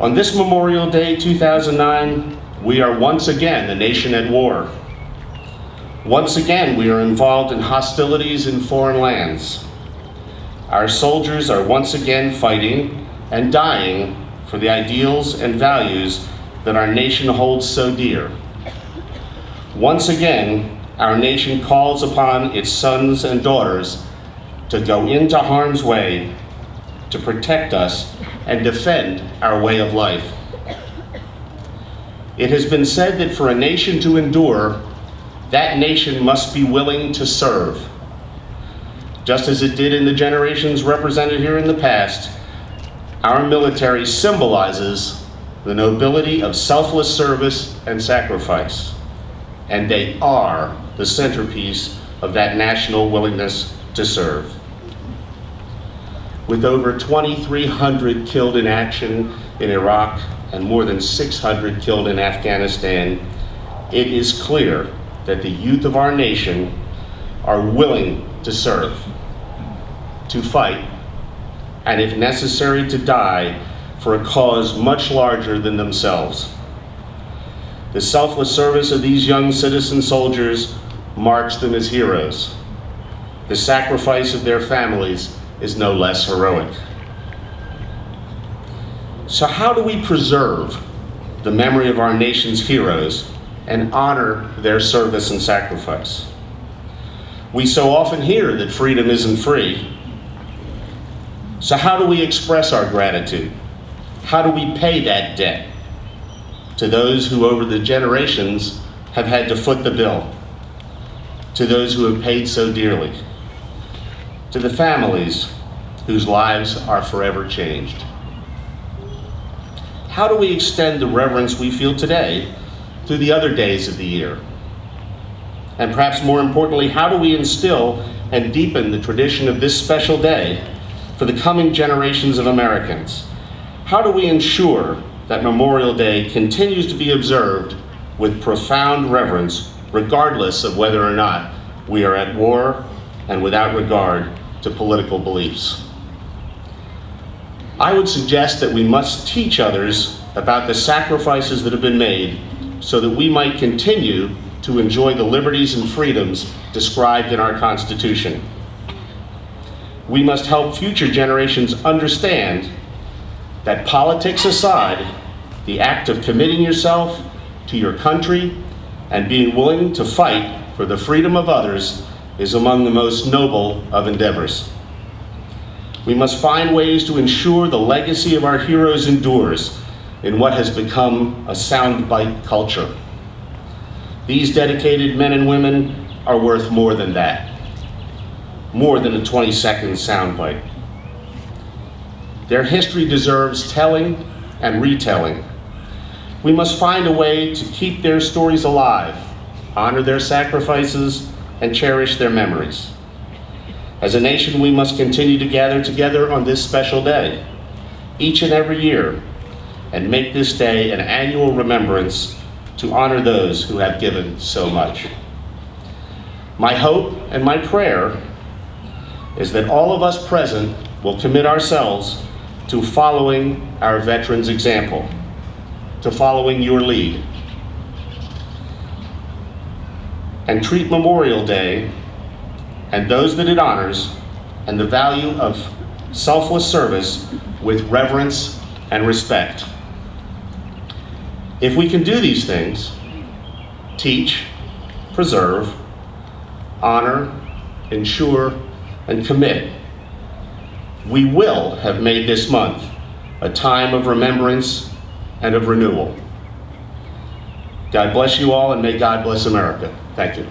On this Memorial Day 2009, we are once again a nation at war. Once again, we are involved in hostilities in foreign lands. Our soldiers are once again fighting and dying for the ideals and values that our nation holds so dear. Once again, our nation calls upon its sons and daughters to go into harm's way to protect us and defend our way of life. It has been said that for a nation to endure, that nation must be willing to serve. Just as it did in the generations represented here in the past, our military symbolizes the nobility of selfless service and sacrifice, and they are the centerpiece of that national willingness to serve. With over 2,300 killed in action in Iraq and more than 600 killed in Afghanistan, it is clear that the youth of our nation are willing to serve, to fight, and if necessary to die for a cause much larger than themselves. The selfless service of these young citizen soldiers marks them as heroes. The sacrifice of their families is no less heroic. So how do we preserve the memory of our nation's heroes and honor their service and sacrifice? We so often hear that freedom isn't free. So how do we express our gratitude? How do we pay that debt to those who over the generations have had to foot the bill, to those who have paid so dearly, to the families whose lives are forever changed? How do we extend the reverence we feel today through the other days of the year? And perhaps more importantly, how do we instill and deepen the tradition of this special day for the coming generations of Americans? How do we ensure that Memorial Day continues to be observed with profound reverence, regardless of whether or not we are at war and without regard to political beliefs? I would suggest that we must teach others about the sacrifices that have been made so that we might continue to enjoy the liberties and freedoms described in our Constitution. We must help future generations understand that, politics aside, the act of committing yourself to your country and being willing to fight for the freedom of others is among the most noble of endeavors. We must find ways to ensure the legacy of our heroes endures in what has become a soundbite culture. These dedicated men and women are worth more than that, more than a 20-second soundbite. Their history deserves telling and retelling. We must find a way to keep their stories alive, honor their sacrifices, and cherish their memories. As a nation, we must continue to gather together on this special day, each and every year, and make this day an annual remembrance to honor those who have given so much. My hope and my prayer is that all of us present will commit ourselves to following our veterans' example, to following your lead, and treat Memorial Day and those that it honors and the value of selfless service with reverence and respect. If we can do these things, teach, preserve, honor, ensure, and commit, we will have made this month a time of remembrance and of renewal. God bless you all, and may God bless America. Thank you.